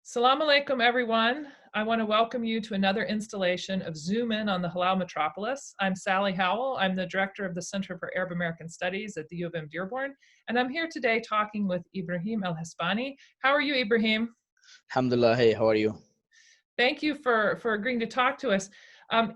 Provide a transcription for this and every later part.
Salam alaikum, everyone. I want to welcome you to another installation of Zoom In on the Halal Metropolis. I'm Sally Howell. I'm the director of the Center for Arab American Studies at the U of M Dearborn, and I'm here today talking with Ibrahim Al-Hasbani. How are you, Ibrahim? Alhamdulillah. Hey, how are you? Thank you for agreeing to talk to us.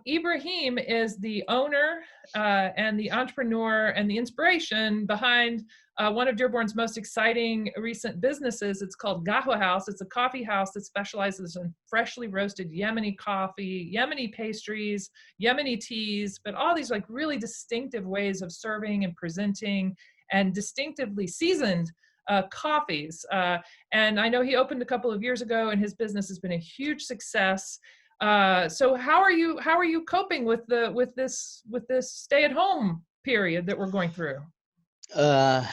Ibrahim is the owner and the entrepreneur and the inspiration behind one of Dearborn's most exciting recent businesses. It's called Qahwa House. It's a coffee house that specializes in freshly roasted Yemeni coffee, Yemeni pastries, Yemeni teas, but all these like really distinctive ways of serving and presenting and distinctively seasoned coffees. And I know he opened a couple of years ago, and his business has been a huge success. So how are you coping with this stay-at-home period that we're going through? I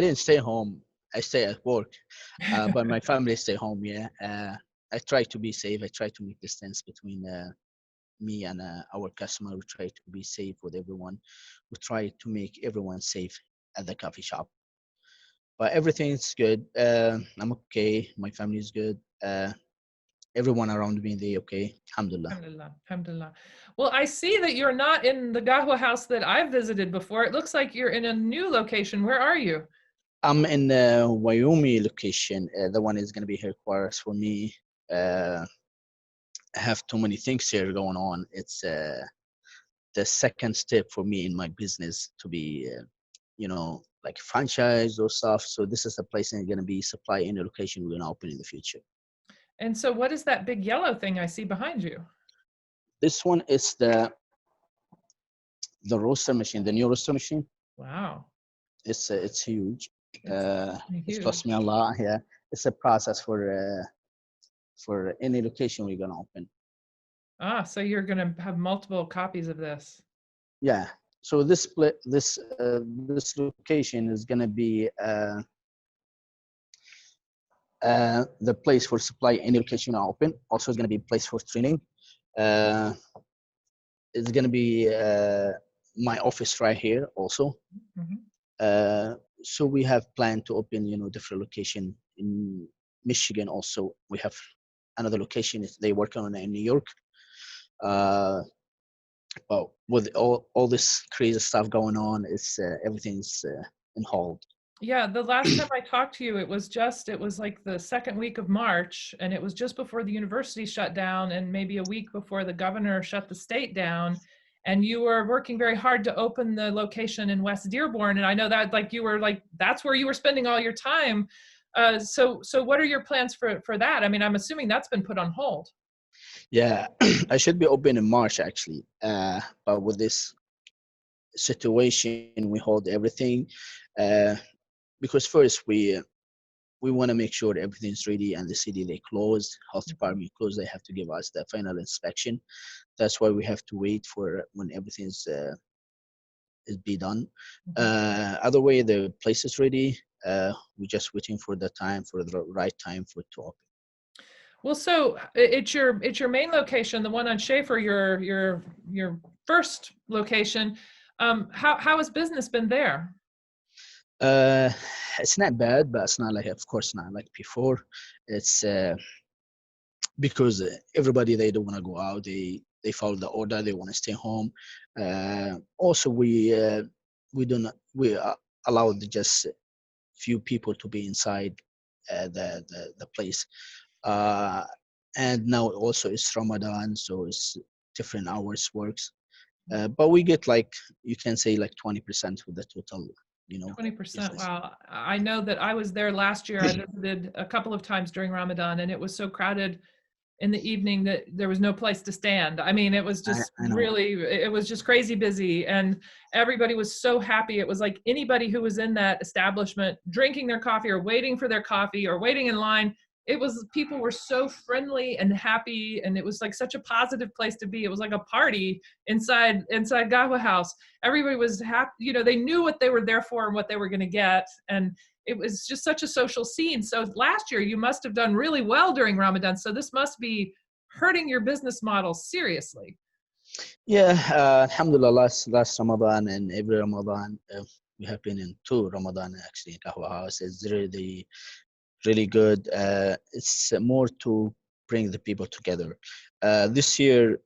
didn't stay home. I stay at work, but my family stay home. Yeah. I try to be safe. I try to make distance between me and our customer. We try to be safe with everyone. We try to make everyone safe at the coffee shop. But everything's good. I'm okay. My family is good. Everyone around me, they okay. Alhamdulillah. Alhamdulillah, alhamdulillah. Well, I see that you're not in the Qahwa House that I've visited before. It looks like you're in a new location. Where are you? I'm in the Wyoming location. The one is going to be headquarters for me. I have too many things here going on. It's the second step for me in my business to be, like franchise or stuff. So this is the place that's going to be supply in the location we're going to open in the future. And so what is that big yellow thing I see behind you? This one is the roaster machine, the new roaster machine. Wow. It's huge. Huge. It cost me a lot. Yeah, it's a process for any location we're gonna open. So you're gonna have multiple copies of this. Yeah. So this location is gonna be the place for supply any location I open. Also, it's gonna be a place for training. It's gonna be my office right here also. Mm-hmm. So we have planned to open, different location in Michigan. Also, we have another location they work on in New York. But with all this crazy stuff going on, it's everything's in hold. Yeah, the last time I talked to you, it was like the second week of March, and it was just before the university shut down and maybe a week before the governor shut the state down. And you were working very hard to open the location in West Dearborn. And I know that that's where you were spending all your time. So what are your plans for that? I mean, I'm assuming that's been put on hold. Yeah, I should be open in March actually. But with this situation, we hold everything. Because first we want to make sure everything's ready, and the city they closed, health department closed. They have to give us the final inspection. That's why we have to wait for when everything's is be done. Other way, the place is ready. We're just waiting for the right time for it to open. Well, so it's your main location, the one on Schaefer, your first location. How has business been there? It's not bad, but it's not of course not like before. It's because everybody, they don't want to go out. They follow the order. They want to stay home. Also, we allowed just few people to be inside the place. And now also it's Ramadan, so it's different hours works. But we get you can say 20% of the total. 20%. Wow. I know that I was there last year. I visited a couple of times during Ramadan, and it was so crowded in the evening that there was no place to stand. I mean, it was just it was just crazy busy, and everybody was so happy. It was like anybody who was in that establishment drinking their coffee or waiting for their coffee or waiting in line, people were so friendly and happy, and it was like such a positive place to be. It was like a party inside Qahwa House. Everybody was happy. They knew what they were there for and what they were going to get, and it was just such a social scene. So last year you must have done really well during Ramadan. So this must be hurting your business model seriously. Yeah, alhamdulillah, last Ramadan and every Ramadan we have been in 2 Ramadan actually in Qahwa House. It's really really good. It's more to bring the people together. This year,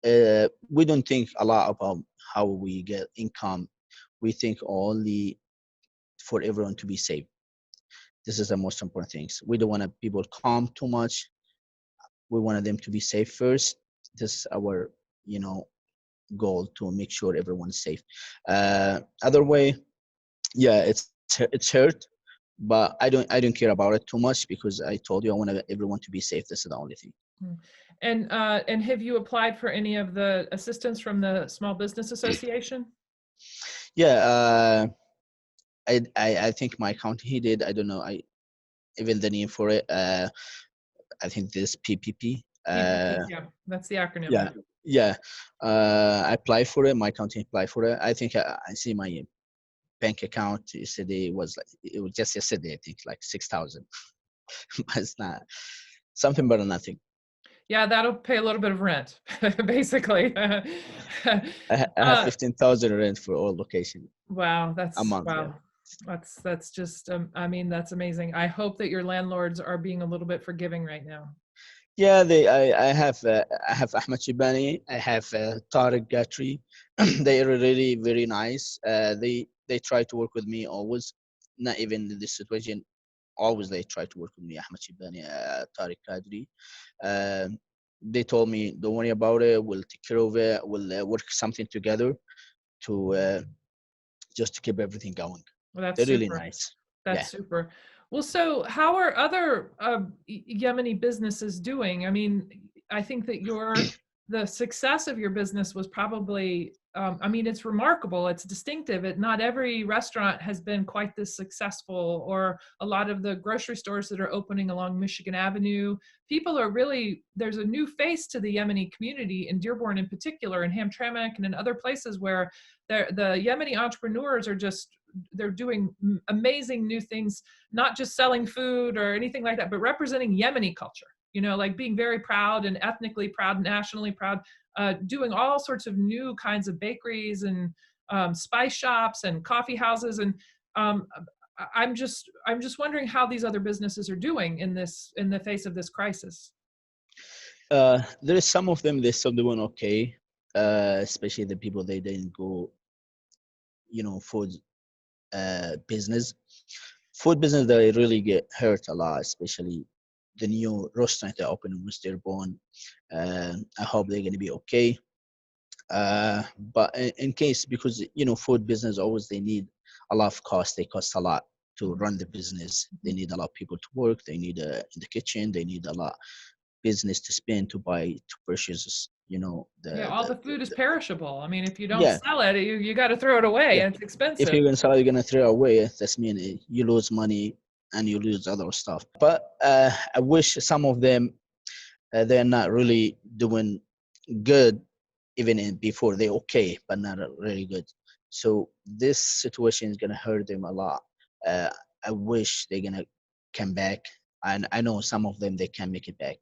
we don't think a lot about how we get income. We think only for everyone to be safe. This is the most important things. We don't want people come too much. We wanted them to be safe first. This is our, you know, goal, to make sure everyone's safe. Other way, yeah, it's hurt, but I don't care about it too much, because I told you I want everyone to be safe. This is the only thing. Mm. And have you applied for any of the assistance from the Small Business Association? Yeah, I think my county, he did. I don't know. I even the name for it. I think this PPP. PPP, yeah, that's the acronym. Yeah, yeah. I applied for it. My county applied for it. I think I see my bank account yesterday was like, it was just yesterday. I think like 6,000. It's not something better than nothing. Yeah, that'll pay a little bit of rent, basically. I have 15,000 rent for all location Wow, a month. Yeah. wow. That's just I mean, that's amazing. I hope that your landlords are being a little bit forgiving right now. Yeah, I have Ahmed Shibani, I have Tariq Gatri. They are really very nice. They try to work with me always, not even in this situation. Always they try to work with me. Ahmed Shibani, Tariq Kadri. They told me, don't worry about it. We'll take care of it. We'll work something together to just to keep everything going. Well, that's They're really super. nice. Yeah. That's super. Well, so how are other Yemeni businesses doing? I mean, I think that the success of your business was probably, I mean, it's remarkable. It's distinctive. Not every restaurant has been quite this successful, or a lot of the grocery stores that are opening along Michigan Avenue. People are really, there's a new face to the Yemeni community in Dearborn in particular, in Hamtramck and in other places where the Yemeni entrepreneurs are just, they're doing amazing new things, not just selling food or anything like that, but representing Yemeni culture, you know, like being very proud and ethnically proud, nationally proud, doing all sorts of new kinds of bakeries and spice shops and coffee houses. And um, I'm just wondering how these other businesses are doing in the face of this crisis. There is some of them, they're still doing okay, especially the people they didn't go, you know, food business. Food business, they really get hurt a lot, especially the new restaurant that opened in East Dearborn. I hope they're going to be okay. But in case, because you know, food business always they need a lot of cost. They cost a lot to run the business. They need a lot of people to work. They need in the kitchen. They need a lot business to spend to buy to purchase. You know, Yeah, all the food is perishable. I mean, if you don't yeah, sell it, you got to throw it away, yeah. and it's If expensive. you're gonna sell it, you're gonna throw it away. That's mean you lose money and you lose other stuff. But I wish some of them they're not really doing good, even before they're okay, but not really good. So this situation is gonna hurt them a lot. Uh, I wish they're gonna come back, and I know some of them they can make it back.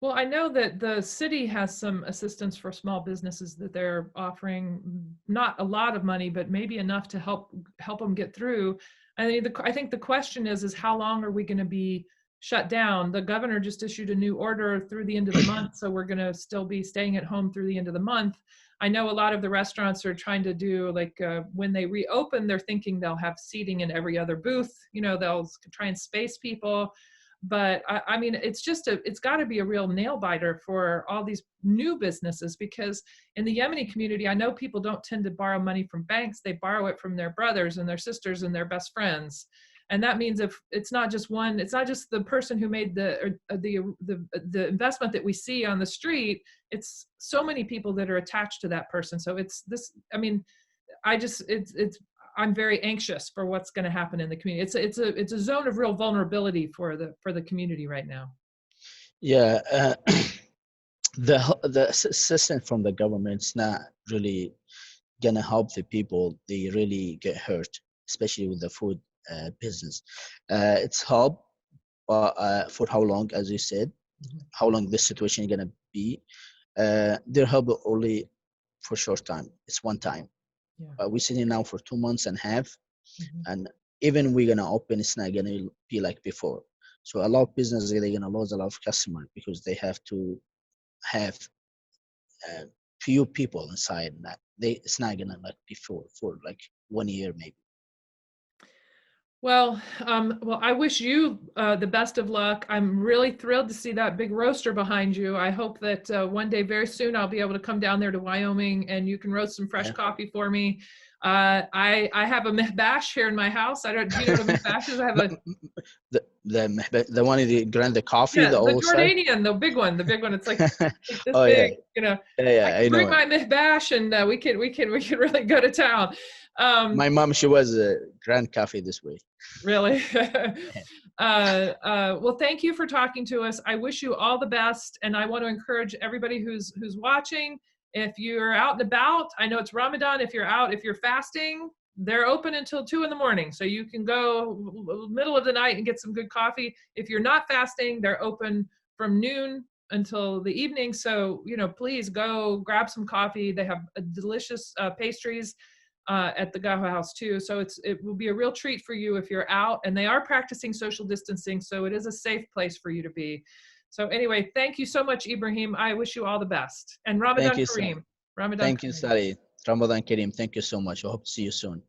Well, I know that the city has some assistance for small businesses that they're offering, not a lot of money, but maybe enough to help them get through. I think the question is how long are we going to be shut down? The governor just issued a new order through the end of the month, so we're going to still be staying at home through the end of the month. I know a lot of the restaurants are trying to do like when they reopen, they're thinking they'll have seating in every other booth. You know, they'll try and space people. But I mean, it's got to be a real nail biter for all these new businesses, because in the Yemeni community, I know people don't tend to borrow money from banks. They borrow it from their brothers and their sisters and their best friends. And that means if it's not just it's not just the person who made the investment that we see on the street. It's so many people that are attached to that person. So it's this. I mean, it's I'm very anxious for what's going to happen in the community. It's a zone of real vulnerability for the community right now. Yeah, the assistance from the government's not really gonna help the people. They really get hurt, especially with the food business. It's help, but for how long, as you said, how long this situation is gonna be? They're help only for short time. It's one time. Yeah. We're sitting now for 2 months and a half, Mhm. and even we're gonna open, it's not gonna be like before. So a lot of businesses, they're gonna lose a lot of customers because they have to have few people inside that. It's not gonna like before for like 1 year maybe. Well, I wish you the best of luck. I'm really thrilled to see that big roaster behind you. I hope that one day, very soon, I'll be able to come down there to Wyoming and you can roast some fresh coffee for me. I have a mehbash here in my house. Do you know what a mehbash is? I have a the one in the grand, the coffee, the old size. Jordanian, the big one. It's like this Oh, big. yeah. I I bring know my mehbash and we can really go to town. my mom, she was a grand coffee this way. Really? Well, thank you for talking to us. I wish you all the best, and I want to encourage everybody who's watching. If you're out and about, I know it's Ramadan. If you're fasting, they're open until 2 a.m. So you can go middle of the night and get some good coffee. If you're not fasting, they're open from noon until the evening. So, please go grab some coffee. They have delicious pastries at the Qahwa House too. So it will be a real treat for you if you're out, and they are practicing social distancing. So it is a safe place for you to be. So anyway, thank you so much, Ibrahim. I wish you all the best. And Ramadan Kareem. Ramadan Thank you, Sally. Ramadan Kareem. Thank you so much. I hope to see you soon.